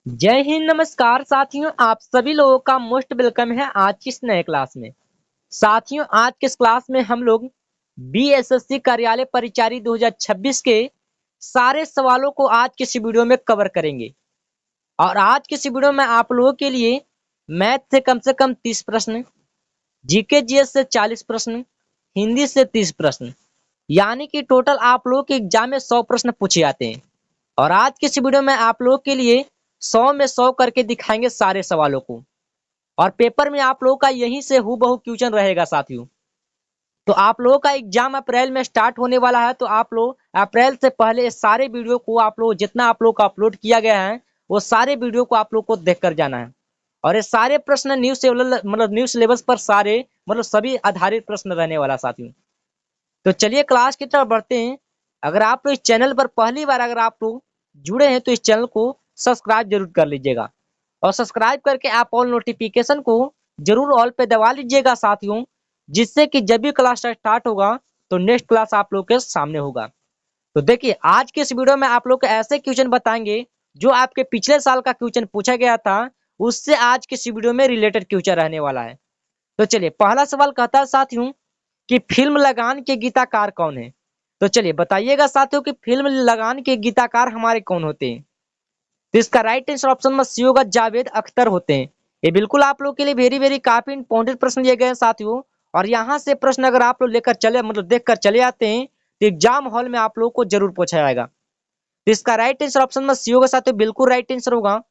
जय हिंद, नमस्कार साथियों। आप सभी लोगों का मोस्ट वेलकम है आज की इस नए क्लास में। साथियों, आज के इस क्लास में हम लोग बीएसएससी कार्यालय परिचारी 2026 के सारे सवालों को आज की इस वीडियो में कवर करेंगे। और आज की इस वीडियो में आप लोगों के लिए मैथ से कम 30 प्रश्न, जीके जीएस से 40 प्रश्न, हिंदी से 30 प्रश्न, यानी कि टोटल आप लोगों के एग्जाम में 100 प्रश्न पूछे जाते हैं। और आज की इस वीडियो में आप लोगों के लिए 100 में 100 करके दिखाएंगे सारे सवालों को। और पेपर में आप लोगों का यहीं से हूबहू क्वेश्चन रहेगा साथियों। तो आप लोगों का एग्जाम अप्रैल में स्टार्ट होने वाला है, तो आप लोग अप्रैल से पहले इस सारे वीडियो को आप लोग जितना आप लोग का अपलोड किया गया है वो सारे वीडियो को आप लोग को देख कर जाना है। और ये सारे प्रश्न न्यूज सिलेबस पर सारे सभी आधारित प्रश्न रहने वाला साथियों। तो चलिए क्लास की तरफ बढ़ते हैं। अगर आप लोग इस चैनल पर पहली बार अगर आप लोग जुड़े हैं तो इस चैनल को सब्सक्राइब जरूर कर लीजिएगा। और सब्सक्राइब करके आप ऑल नोटिफिकेशन को जरूर ऑल पे दबा लीजिएगा साथियों, जिससे कि जब भी क्लास स्टार्ट होगा तो नेक्स्ट क्लास आप लोग के सामने होगा। तो देखिए, आज के इस वीडियो में आप लोग को ऐसे क्वेश्चन बताएंगे जो आपके पिछले साल का क्वेश्चन पूछा गया था, उससे आज के इस वीडियो में रिलेटेड क्वेश्चन रहने वाला है। तो चलिए, पहला सवाल कहता है साथियों कि फिल्म लगान के गीतकार कौन है। तो चलिए बताइएगा साथियों कि फिल्म लगान के गीतकार हमारे कौन होते हैं। तो इसका राइट आंसर ऑप्शन में सी होगा, जावेद अख्तर होते हैं। ये बिल्कुल आप लोग के लिए वेरी वेरी काफी इंपॉर्टेंट प्रश्न लिए गए हैं साथियों। और यहाँ से प्रश्न अगर आप लोग लेकर चले देख कर चले आते हैं तो एग्जाम हॉल में आप लोग को जरूर पूछा जाएगा। तो इसका राइट आंसर ऑप्शन में सी होगा साथियों, बिल्कुल राइट आंसर होगा।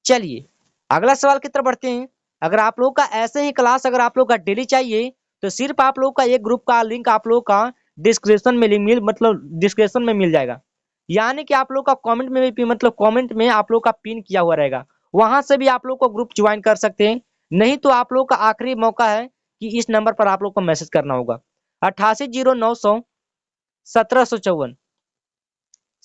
चलिए अगला सवाल की तरफ बढ़ते हैं। अगर आप लोग का ऐसे ही क्लास अगर आप लोग का डेली चाहिए तो सिर्फ आप लोग का एक ग्रुप का लिंक आप लोग का डिस्क्रिप्शन में डिस्क्रिप्शन में मिल जाएगा। यानी कि आप लोग का कमेंट में भी कमेंट में आप लोग का पिन किया हुआ रहेगा, वहां से भी आप लोग को ग्रुप ज्वाइन कर सकते हैं। नहीं तो आप लोग का आखिरी मौका है कि इस नंबर पर आप लोग को मैसेज करना होगा, 880900 1754।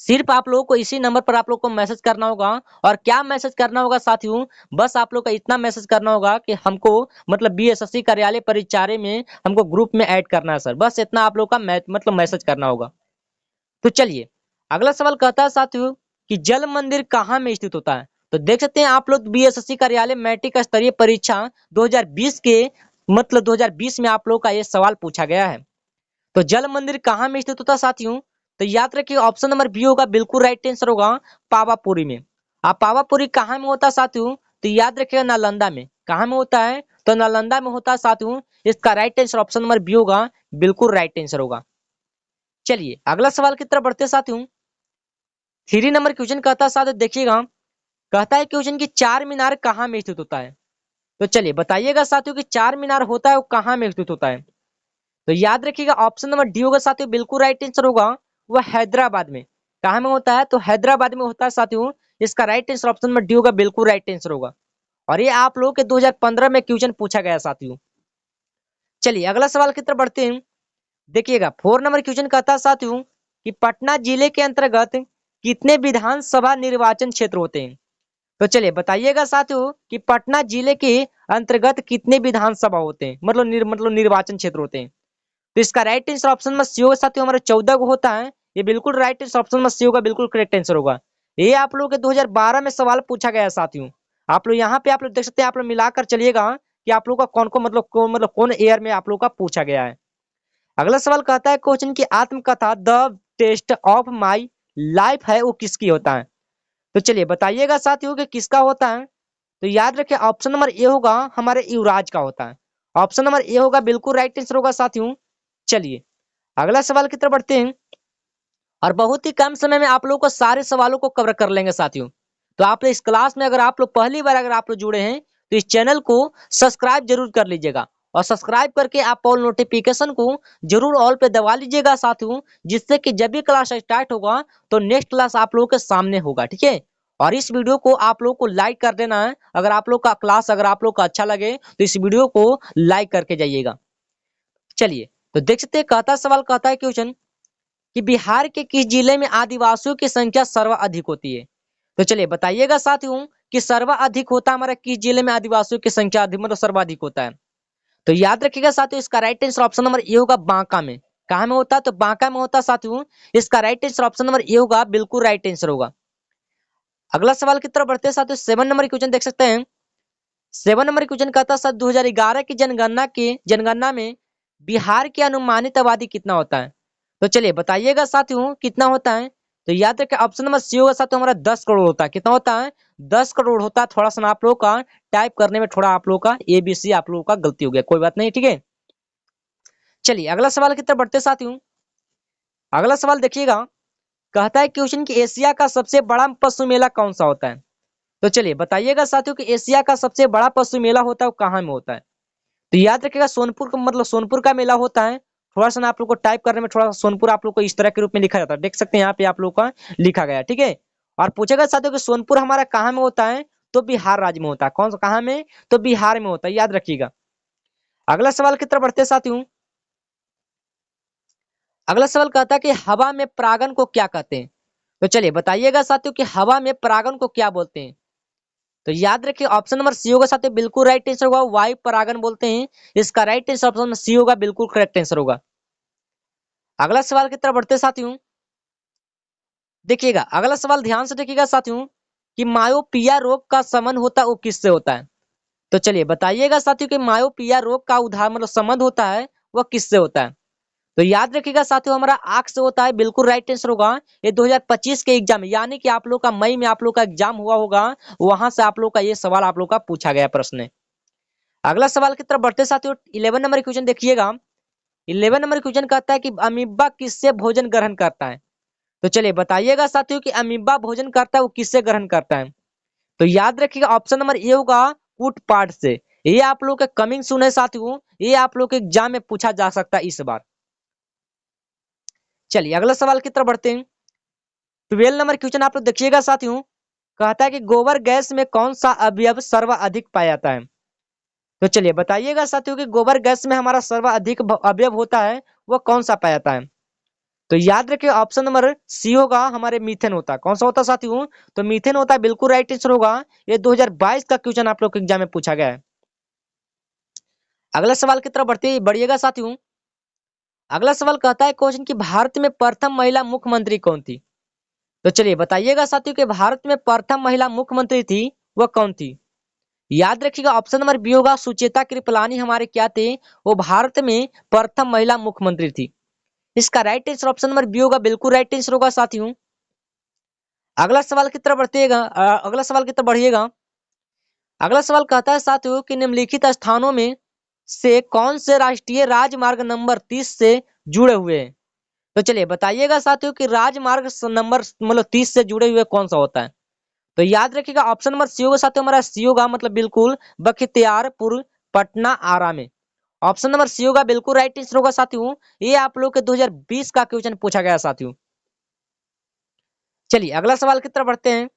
सिर्फ आप लोगों को इसी नंबर पर आप लोग को मैसेज करना होगा। और क्या मैसेज करना होगा साथियों, बस आप लोग का इतना मैसेज करना होगा कि हमको बीएसएससी कार्यालय परिचारे में हमको ग्रुप में ऐड करना है सर, बस इतना आप लोग का मैसेज करना होगा। तो चलिए अगला सवाल कहता है साथियों कि जल मंदिर कहाँ में स्थित होता है। तो देख सकते हैं आप लोग बीएसएससी कार्यालय मैट्रिक स्तरीय परीक्षा 2020 के 2020 में आप लोग का ये सवाल पूछा गया है। तो जल मंदिर कहाँ में स्थित होता है साथियों, तो याद रखिए ऑप्शन नंबर बी होगा, बिल्कुल राइट आंसर होगा, पावापुरी में। आप पावापुरी कहाँ में होता है साथियों, तो याद रखिएगा नालंदा में। कहाँ में होता है, तो नालंदा में होता है साथियों। इसका right answer option number B होगा, बिल्कुल राइट आंसर होगा। चलिए अगला सवाल की तरफ बढ़ते साथियों। 3 नंबर क्वेश्चन कहता है साथियों, देखिएगा कहता है क्वेश्चन की चार मीनार कहाँ में स्थित होता है। तो चलिए बताइएगा साथियों कि चार मीनार होता है वो कहाँ में स्थित होता है। तो याद रखिएगा ऑप्शन नंबर डी होगा साथियों, बिल्कुल राइट आंसर होगा, वह हैदराबाद में। कहा में होता है, तो हैदराबाद में होता है साथियों। इसका right answer option number D होगा, बिल्कुल राइट आंसर होगा। और ये आप लोगों के 2015 में क्वेश्चन पूछा गया साथियों। चलिए अगला सवाल की तरफ बढ़ते हैं। देखिएगा 4 नंबर क्वेश्चन कहता है साथियों कि पटना जिले के अंतर्गत कितने विधानसभा निर्वाचन क्षेत्र होते हैं। तो चलिए बताइएगा साथियों कि पटना जिले के अंतर्गत कितने विधानसभा होते हैं, निर्वाचन क्षेत्र होते हैं। तो इसका राइट आंसर ऑप्शन में सी होगा साथियों, हमारे 14 को होता है। ये बिल्कुल राइट आंसर ऑप्शन में सी होगा, बिल्कुल करेक्ट आंसर होगा। ये आप लोग के 2012 में सवाल पूछा गया है साथियों। आप लोग यहाँ पे आप लोग देख सकते हैं, आप लोग मिलाकर चलिएगा कि आप लोग का कौन को कौन ईयर में आप लोग का पूछा गया है। अगला सवाल कहता है क्वेश्चन की आत्मकथा the test of my life है वो किसकी होता है। तो चलिए बताइएगा साथियों कि किसका होता है। तो याद रखिए ऑप्शन नंबर ए होगा, हमारे युवराज का होता है। ऑप्शन नंबर ए होगा, बिल्कुल राइट आंसर होगा साथियों। चलिए अगला सवाल की तरफ बढ़ते हैं। और बहुत ही कम समय में आप लोग को सारे सवालों को कवर कर लेंगे साथियों। तो आप लोग इस क्लास में अगर आप लोग पहली बार अगर आप लोग जुड़े हैं तो इस चैनल को सब्सक्राइब जरूर कर लीजिएगा। और सब्सक्राइब करके आप ऑल नोटिफिकेशन को जरूर ऑल पे दबा लीजिएगा साथियों, जिससे कि जब भी क्लास स्टार्ट होगा तो नेक्स्ट क्लास आप लोगों के सामने होगा, ठीक है। और इस वीडियो को आप लोग को लाइक कर देना है। अगर आप लोग का क्लास अगर आप लोग का अच्छा लगे तो इस वीडियो को लाइक करके जाइएगा। चलिए तो देख सकते हैं, कहता सवाल कहता है क्वेश्चन कि बिहार के किस जिले में आदिवासियों की संख्या सर्वाधिक होती है। तो चलिए बताइएगा साथियों कि सर्वाधिक होता है हमारा किस जिले में आदिवासियों की संख्या सर्वाधिक होता है। तो याद रखिएगा साथियों, इसका right answer option number A होगा, बांका में। कहा में होता है, तो बांका में होता है साथियों। इसका right answer option number A होगा, बिल्कुल राइट आंसर होगा। अगला सवाल की तरफ बढ़ते हैं साथियों, 7 नंबर क्वेश्चन देख सकते हैं। 7 नंबर क्वेश्चन कहता है सर 2011 की जनगणना में बिहार की अनुमानित आबादी कितना होता है? तो चलिए बताइएगा साथियों कितना होता है। तो याद रखें ऑप्शन नंबर सी होगा साथियों हमारा 10 करोड़ होता है। कितना होता है? 10 करोड़ होता है। थोड़ा सा आप लोग का टाइप करने में थोड़ा आप लोग का ABC आप लोगों का गलती हो गया, कोई बात नहीं, ठीक है। चलिए अगला सवाल की तरफ बढ़ते साथियों। अगला सवाल देखिएगा, कहता है क्वेश्चन की एशिया का सबसे बड़ा पशु मेला कौन सा होता है? तो चलिए बताइएगा साथियों कि एशिया का सबसे बड़ा पशु मेला होता है वो कहाँ में होता है? तो याद रखिएगा सोनपुर का मतलब सोनपुर का मेला होता है। थोड़ा सा ना आप लोग को टाइप करने में थोड़ा सा सोनपुर आप लोग को इस तरह के रूप में लिखा जाता है, देख सकते हैं यहाँ पे आप लोग का लिखा गया है, ठीक है। और पूछेगा साथियों कि सोनपुर हमारा कहाँ में होता है? तो बिहार राज्य में होता है। कौन सा कहाँ में? तो बिहार में होता है, याद रखिएगा। अगला सवाल की तरफ बढ़ते साथियों। अगला सवाल कहता है कि हवा में परागन को क्या कहते हैं? तो चलिए बताइएगा साथियों कि हवा में परागन को क्या बोलते हैं? तो याद रखिए ऑप्शन नंबर सी होगा साथियों बिल्कुल राइट आंसर होगा, वायु परागन बोलते हैं। इसका right answer option number C होगा, बिल्कुल करेक्ट आंसर होगा। अगला सवाल की तरफ बढ़ते साथियों। देखिएगा अगला सवाल ध्यान से देखिएगा साथियों कि मायोपिया रोग का संबंध होता है वो किससे होता है? तो चलिए बताइएगा साथियों कि मायोपिया रोग का उदाहरण मतलब संबंध होता है वह किससे होता है? तो याद रखिएगा साथियों हमारा आंख से होता है, बिल्कुल राइट आंसर होगा। ये 2025 के एग्जाम यानी कि आप लोग का मई में आप लोग का एग्जाम हुआ होगा, वहां से आप लोग का ये सवाल आप लोग का पूछा गया प्रश्न है। अगला सवाल की तरफ बढ़ते साथियों, 11 नंबर क्वेश्चन देखिएगा। 11 नंबर क्वेश्चन कहता है कि अमीबा किससे भोजन ग्रहण करता है? तो चलिए बताइएगा साथियों कि अमीबा भोजन करता है वो किससे ग्रहण करता है? तो याद रखिएगा ऑप्शन नंबर ए होगा, कूट पार्ट से। ये आप लोग के कमिंग सुन है साथियों, ये आप लोग के एग्जाम में पूछा जा सकता है इस बार। चलिए अगला सवाल की तरफ बढ़ते हैं। 12 नंबर क्वेश्चन आप लोग देखिएगा साथियों, कहता है कि गोबर गैस में कौन सा अवयव सर्वाधिक पाया जाता है? तो चलिए बताइएगा साथियों कि गोबर गैस में हमारा सर्वाधिक अवयव होता है वो कौन सा पाया जाता है? तो याद रखिए ऑप्शन नंबर सी होगा, हमारे मीथेन होता है। कौन सा होता है साथियों? तो मीथेन होता है, बिल्कुल राइट आंसर होगा। ये 2022 का क्वेश्चन आप लोग के एग्जाम में पूछा गया है। अगला सवाल की तरफ बढ़िएगा साथियों। अगला सवाल कहता है क्वेश्चन की भारत में प्रथम महिला मुख्यमंत्री कौन थी? तो चलिए बताइएगा साथियों कि भारत में प्रथम महिला मुख्यमंत्री थी वह कौन थी? याद रखिएगा ऑप्शन नंबर बी होगा, सुचेता कृपलानी हमारे क्या थे? वो भारत में प्रथम महिला मुख्यमंत्री थी। इसका right answer option number B होगा, बिल्कुल राइट आंसर होगा साथियों। अगला सवाल की तरफ बढ़िएगा। अगला सवाल की तरफ बढ़िएगा। अगला सवाल कहता है साथियों कि निम्नलिखित स्थानों में से कौन से राष्ट्रीय राजमार्ग नंबर 30 से जुड़े हुए हैं? तो चलिए बताइएगा साथियों कि राजमार्ग नंबर मतलब 30 से जुड़े हुए कौन सा होता है? तो याद रखिएगा ऑप्शन नंबर सी होगा साथियों, हमारा सी होगा मतलब बिल्कुल बख्तियारपुर पटना आरा में। ऑप्शन नंबर सी होगा, बिल्कुल राइट आंसर होगा साथियों। ये आप लोग के 2020 का क्वेश्चन पूछा गया साथियों। चलिए अगला सवाल की तरफ बढ़ते हैं।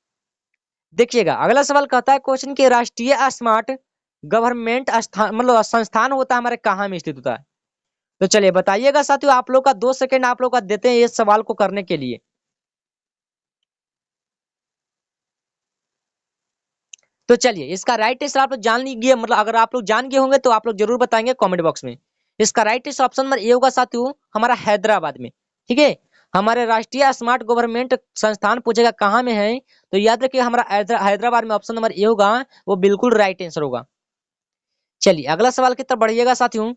देखिएगा अगला सवाल कहता है क्वेश्चन के राष्ट्रीय स्मार्ट गवर्नमेंट स्थान मतलब संस्थान होता है हमारे कहाँ में स्थित होता है? तो चलिए बताइएगा साथियों, आप लोग का 2 सेकंड आप लोग का देते हैं इस सवाल को करने के लिए। तो चलिए इसका राइट आंसर आप लोग जान लीजिए, मतलब अगर आप लोग जान गए होंगे तो आप लोग जरूर बताएंगे कमेंट बॉक्स में। इसका right answer option number A होगा साथियों, हमारा हैदराबाद में, ठीक है। हमारे राष्ट्रीय स्मार्ट गवर्नमेंट संस्थान पूछेगा कहाँ में है, तो याद रखिए हमारा हैदराबाद में ऑप्शन नंबर ए होगा, वो बिल्कुल राइट आंसर होगा। चलिए अगला सवाल की तरफ बढ़िएगा साथियों।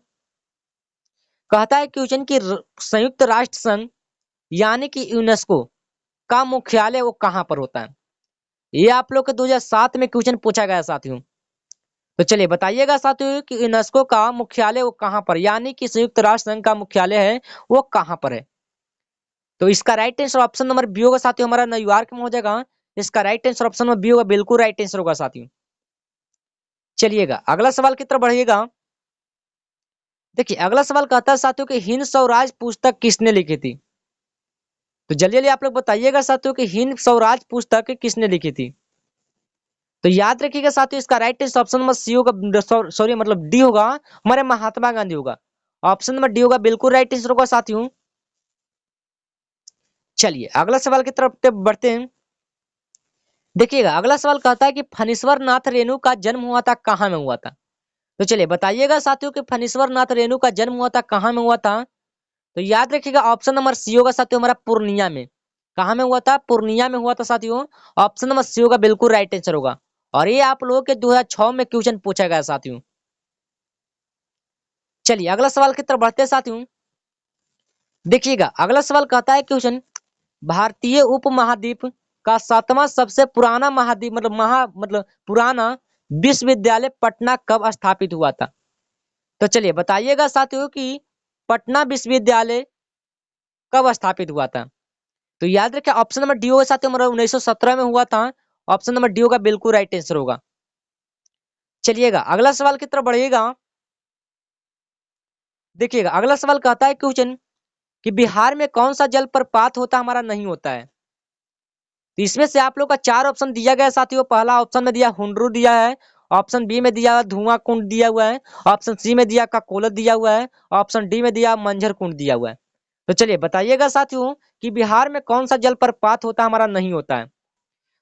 कहता है क्वेश्चन की संयुक्त राष्ट्र संघ यानी कि यूनेस्को का मुख्यालय वो कहाँ पर होता है? ये आप लोग के 2007 में क्वेश्चन पूछा गया साथियों। तो चलिए बताइएगा साथियों कि यूनेस्को का मुख्यालय वो कहाँ पर यानी कि संयुक्त राष्ट्र संघ का मुख्यालय है वो कहाँ पर है? तो इसका right answer option number B होगा साथियों, हमारा न्यूयॉर्क में हो जाएगा। इसका right answer option number B होगा, बिल्कुल राइट आंसर होगा साथियों। चलिएगा अगला सवाल की तरफ बढ़िएगा। देखिए अगला सवाल कहता है साथियों कि हिंद स्वराज पुस्तक किसने लिखी थी? तो जल्दी जल्दी आप लोग बताइएगा साथियों कि हिंद स्वराज पुस्तक किसने लिखी थी? तो याद रखिएगा साथियों इसका right answer option number C होगा, सॉरी मतलब डी होगा, हमारे महात्मा गांधी होगा। ऑप्शन नंबर डी होगा, बिल्कुल राइट आंसर होगा साथियों। चलिए अगला सवाल की तरफ बढ़ते हैं। देखिएगा अगला सवाल कहता है कि फणीश्वर नाथ रेणु का जन्म हुआ था कहाँ में हुआ था? तो चलिए बताइएगा साथियों कि फणीश्वर नाथ रेणु का जन्म हुआ था कहाँ में हुआ था? तो याद रखिएगा ऑप्शन नंबर सी होगा साथियों, हमारा पूर्णिया में। कहाँ में हुआ था? पूर्णिया में हुआ था साथियों। ऑप्शन नंबर सी होगा बिल्कुल राइट आंसर होगा। और ये आप लोगों के 2006 में क्वेश्चन पूछा गया साथियों। चलिए अगला सवाल की तरफ बढ़ते हैं साथियों। देखिएगा अगला सवाल कहता है क्वेश्चन, भारतीय उपमहाद्वीप का सातवां सबसे पुराना महाद्वीप मतलब पुराना विश्वविद्यालय पटना कब स्थापित हुआ था? तो चलिए बताइएगा साथियों कि पटना विश्वविद्यालय कब स्थापित हुआ था? तो याद रखिए ऑप्शन नंबर डी होगा साथियों, मतलब 1917 में हुआ था। ऑप्शन नंबर डी होगा बिल्कुल राइट आंसर होगा। चलिएगा अगला सवाल की तरफ बढ़िएगा। देखिएगा अगला सवाल कहता है क्वेश्चन कि बिहार में कौन सा जलप्रपात होता हमारा नहीं होता है? तो इसमें से आप लोग का चार ऑप्शन दिया गया है साथियों। पहला ऑप्शन में दिया हुंडरू दिया है, ऑप्शन बी में दिया धुआं कुंड दिया हुआ है, ऑप्शन सी में दिया ककोलत दिया हुआ है, ऑप्शन डी में दिया मंझर कुंड दिया हुआ है। तो चलिए बताइएगा साथियों कि बिहार में कौन सा जलप्रपात होता हमारा नहीं होता है?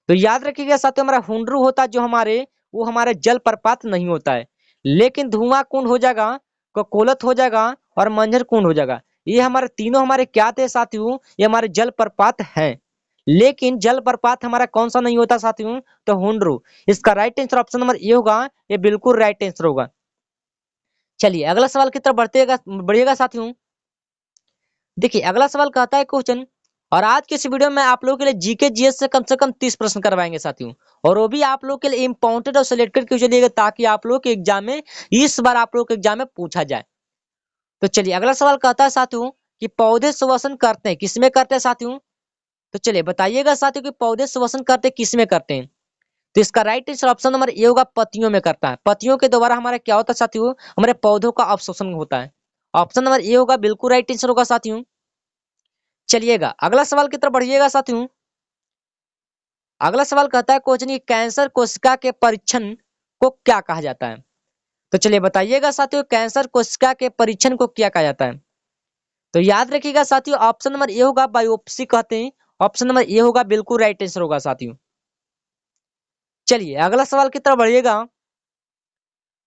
तो याद रखिएगा साथियों हमारा हुंडरू होता है जो हमारे, वो हमारे जलप्रपात नहीं होता है। लेकिन धुआं कुंड हो जाएगा, ककोलत हो जाएगा और मंझर कुंड हो जाएगा। ये हमारे तीनों हमारे क्या थे साथियों? ये हमारे जलप्रपात हैं। लेकिन जलप्रपात हमारा कौन सा नहीं होता साथियों? तो हुंडरू। इसका right answer option number A होगा, ये बिल्कुल राइट आंसर होगा। चलिए अगला सवाल की तरफ बढ़िएगा साथियों। देखिए अगला सवाल कहता है क्वेश्चन, और आज के इस वीडियो में आप लोगों के लिए जीके जीएस से कम 30 प्रश्न करवाएंगे साथियों। और वो भी आप लोग के लिए इंपॉर्टेंट और सिलेक्टेड क्वेश्चन दिएगा ताकि आप लोग के एग्जाम में इस बार आप लोग के एग्जाम में पूछा जाए। तो चलिए अगला सवाल कहता है साथियों कि पौधे श्वसन करते हैं किसमें करते हैं साथियों? तो चलिए बताइएगा साथियों कि पौधे श्वसन करते किसमें करते हैं? तो इसका right answer option number A होगा, पत्तियों में करता है। पत्तियों के द्वारा हमारा क्या होता है साथियों? हमारे पौधों का अवशोषण होता है। ऑप्शन नंबर ए होगा बिल्कुल राइट आंसर होगा साथियों। चलिएगा अगला सवाल की तरफ बढ़िएगा साथियों। अगला सवाल कहता है क्वेश्चन की कैंसर कोशिका के परीक्षण को क्या कहा जाता है? तो चलिए बताइएगा साथियों कैंसर कोशिका के परीक्षण को क्या कहा जाता है? तो याद रखिएगा साथियों ऑप्शन नंबर ए होगा बायोप्सी कहते हैं। ऑप्शन नंबर ए होगा बिल्कुल राइट आंसर होगा साथियों। चलिए अगला सवाल की तरफ बढ़िएगा।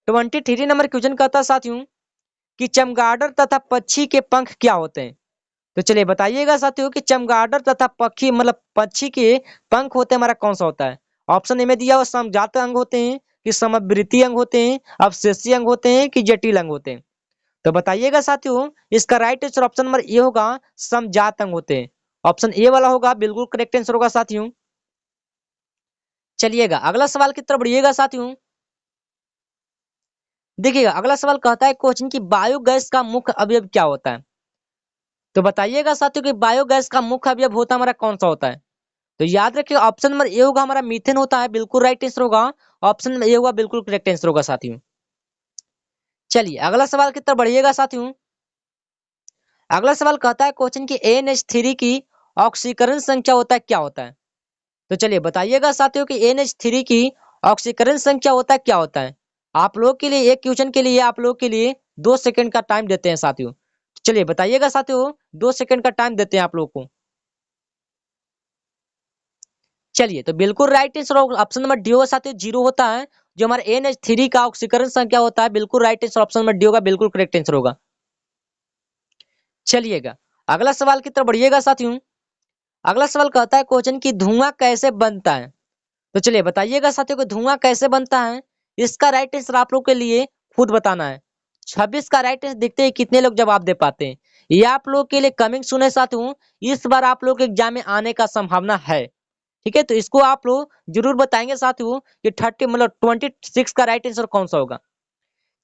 23 नंबर क्वेश्चन कहता है साथियों कि चमगादड़ तथा पक्षी के पंख क्या होते हैं? तो चलिए बताइएगा साथियों कि चमगादड़ तथा पक्षी मतलब पक्षी के पंख होते हैं हमारा कौन सा होता है? ऑप्शन ए में दिया हुआ समजात अंग होते हैं कि समवृत्तीय अंग होते हैं, अवशेषीय अंग होते हैं कि जटिल अंग होते हैं? तो बताइएगा साथियों इसका right answer option number A होगा, समजात अंग होते हैं। ऑप्शन ए वाला होगा बिल्कुल करेक्ट आंसर होगा साथियों। चलिएगा अगला सवाल की तरफ बढ़िएगा साथियों। देखिएगा अगला सवाल कहता है क्वेश्चन की बायोगैस का मुख्य अवयव क्या होता है? तो बताइएगा साथियों कि बायोगैस का मुख्य अवयव होता हमारा कौन सा होता है? तो याद रखिए ऑप्शन नंबर ए होगा हमारा मीथेन होता है, बिल्कुल राइट आंसर होगा। ऑप्शन नंबर ए होगा बिल्कुल करेक्ट आंसर होगा साथियों। चलिए अगला सवाल की तरफ बढ़िएगा साथियों। अगला सवाल कहता है क्वेश्चन की NH3 की ऑक्सीकरण संख्या होता है क्या होता है? तो चलिए बताइएगा साथियों कि NH3 की ऑक्सीकरण संख्या होता है क्या होता है? आप लोग के लिए एक क्वेश्चन के लिए आप लोग के लिए 2 सेकंड का टाइम देते हैं साथियों। चलिए बताइएगा साथियों 2 सेकंड का टाइम देते हैं आप लोग को। चलिए तो बिल्कुल right answer option number D होगा साथियों, 0 होता है। जो हमारा NH3 का ऑक्सीकरण संख्या होता है बिल्कुल right answer option number D होगा, बिल्कुल करेक्ट आंसर होगा। चलिएगा अगला सवाल की तरफ बढ़िएगा साथियों। अगला सवाल कहता है क्वेश्चन की धुआं कैसे बनता है? तो चलिए बताइएगा साथियों को धुआं कैसे बनता है। इसका राइट आंसर आप लोग के लिए खुद बताना है। 26 का राइट आंसर देखते हैं कितने लोग जवाब दे पाते हैं। ये आप लोग के लिए कमिंग सुने साथियों, इस बार आप लोग के एग्जाम में आने का संभावना है। ठीक है तो इसको आप लोग जरूर बताएंगे साथियों कि 26 का राइट आंसर कौन सा होगा।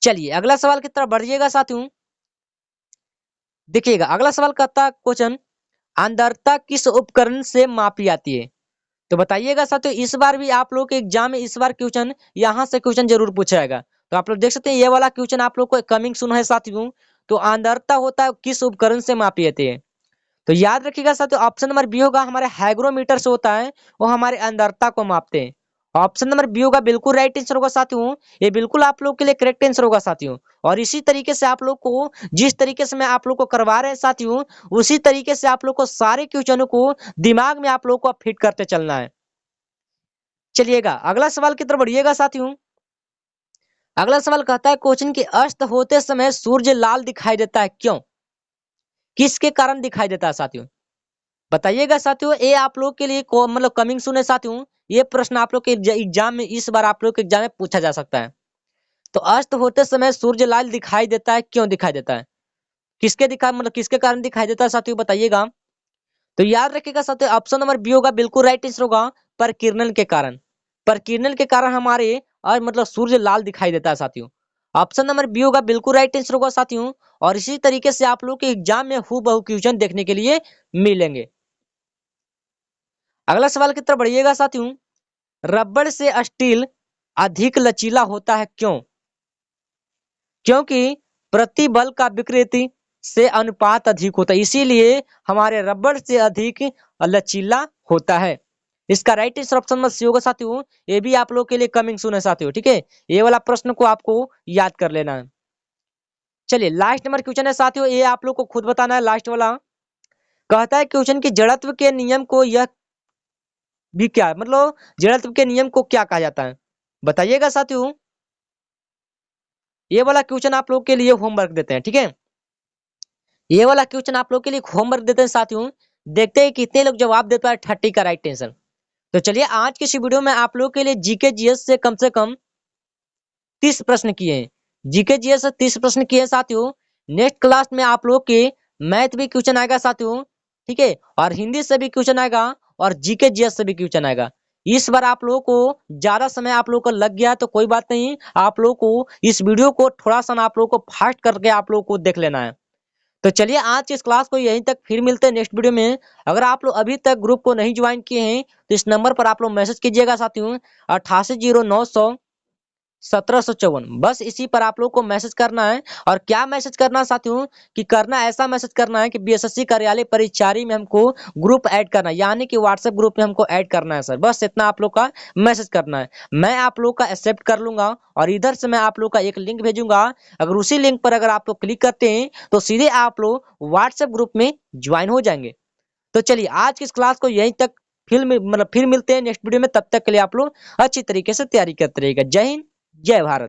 चलिए अगला सवाल की तरफ बढ़िएगा साथियों। देखिएगा अगला सवाल कहता है क्वेश्चन, आंद्रता किस उपकरण से मापी जाती है? तो बताइएगा साथियों इस बार भी आप लोग के एग्जाम में इस बार क्वेश्चन यहाँ से क्वेश्चन जरूर पूछा जाएगा। तो आप लोग देख सकते हैं ये वाला क्वेश्चन आप लोग को कमिंग सुना है साथियों। तो आंद्रता होता है किस उपकरण से मापी जाती है? तो याद रखिएगा साथियों ऑप्शन नंबर बी होगा हमारे हाइग्रोमीटर से होता है, वो हमारे आंद्रता को मापते हैं। ऑप्शन नंबर बी होगा बिल्कुल राइट आंसर होगा साथियों, ये बिल्कुल आप लोग के लिए करेक्ट आंसर होगा साथियों। और इसी तरीके से आप लोग को जिस तरीके से मैं आप लोग को करवा रहे हैं साथियों, उसी तरीके से आप लोग को सारे क्वेश्चनों को दिमाग में आप लोग को फिट करते चलना है। चलिएगा अगला सवाल की तरफ बढ़िएगा साथियों। अगला सवाल कहता है क्वेश्चन की अस्त होते समय सूर्य लाल दिखाई देता है क्यों? किसके कारण दिखाई देता है साथियों? बताइएगा साथियों, ये आप लोग के लिए मतलब कमिंग सून है साथियों। ये प्रश्न आप लोग के एग्जाम में, इस बार आप लोग के एग्जाम में पूछा जा सकता है। तो अस्त होते समय सूर्य लाल दिखाई देता है, क्यों दिखाई देता है? किसके कारण दिखाई देता है साथियों, बताइएगा। तो याद रखिएगा साथियों, ऑप्शन नंबर बी होगा बिल्कुल राइट आंसर होगा, परकिरणन के कारण। परकिरणन के कारण हमारे सूर्य लाल दिखाई देता है साथियों। ऑप्शन नंबर बी होगा बिल्कुल राइट आंसर होगा साथियों। और इसी तरीके से आप लोग के एग्जाम में हूबहू क्वेश्चन देखने के लिए मिलेंगे। अगला सवाल की तरफ बढ़िएगा साथियों। रबड़ से स्टील अधिक लचीला होता है, क्यों? क्योंकि प्रतिबल का विकृति से अनुपात अधिक होता है, इसीलिए हमारे रबड़ से अधिक लचीला होता है। इसका राइट आंसर ऑप्शन में सी होगा साथियों। ये भी आप लोग के लिए कमिंग सून है साथियों, ठीक है। ये वाला प्रश्न को आपको याद कर लेना है। चलिए लास्ट नंबर क्वेश्चन है साथियों, ये आप लोग को खुद बताना है। लास्ट वाला कहता है क्वेश्चन की जड़त्व के नियम को यह भी क्या है, जड़त्व के नियम को क्या कहा जाता है, बताइएगा साथियों। ये वाला क्वेश्चन आप लोग के लिए होमवर्क देते हैं, ठीक है। ये वाला क्वेश्चन आप लोग के लिए होमवर्क देते हैं साथियों। देखते हैं कितने लोग जवाब देते हैं 30 का राइट आंसर। तो चलिए आज की इस वीडियो में आप लोग के लिए जीके जीएस से कम 30 प्रश्न किए हैं। जीके जीएस से 30 प्रश्न किए हैं साथियों। नेक्स्ट क्लास में आप लोग के मैथ भी क्वेश्चन आएगा साथियों, ठीक है। और हिंदी से भी क्वेश्चन आएगा और जीके जीएस से भी क्वेश्चन आएगा। इस बार आप लोगों को ज्यादा समय आप लोगों को लग गया तो कोई बात नहीं, आप लोगों को इस वीडियो को थोड़ा सा आप लोगों को फास्ट करके आप लोगों को देख लेना है। तो चलिए आज की इस क्लास को यहीं तक, फिर मिलते हैं नेक्स्ट वीडियो में। अगर आप लोग अभी तक ग्रुप को नहीं ज्वाइन किए हैं तो इस नंबर पर आप लोग मैसेज कीजिएगा साथियों, 8809001754। बस इसी पर आप लोग को मैसेज करना है। और क्या मैसेज करना है साथियों, कि करना ऐसा मैसेज करना है कि बीएसएससी कार्यालय परिचारी में हमको ग्रुप ऐड करना है, यानी कि व्हाट्सएप ग्रुप में हमको ऐड करना है सर। बस इतना आप लोग का मैसेज करना है, मैं आप लोग का एक्सेप्ट कर लूंगा और इधर से मैं आप लोग का एक लिंक भेजूंगा। अगर उसी लिंक पर अगर आप लोग क्लिक करते हैं तो सीधे आप लोग व्हाट्सएप ग्रुप में ज्वाइन हो जाएंगे। तो चलिए आज की इस क्लास को यहीं तक, फिर मिलते हैं नेक्स्ट वीडियो में। तब तक के लिए आप लोग अच्छी तरीके से तैयारी करते रहिएगा। जय हिंद, जय भारत।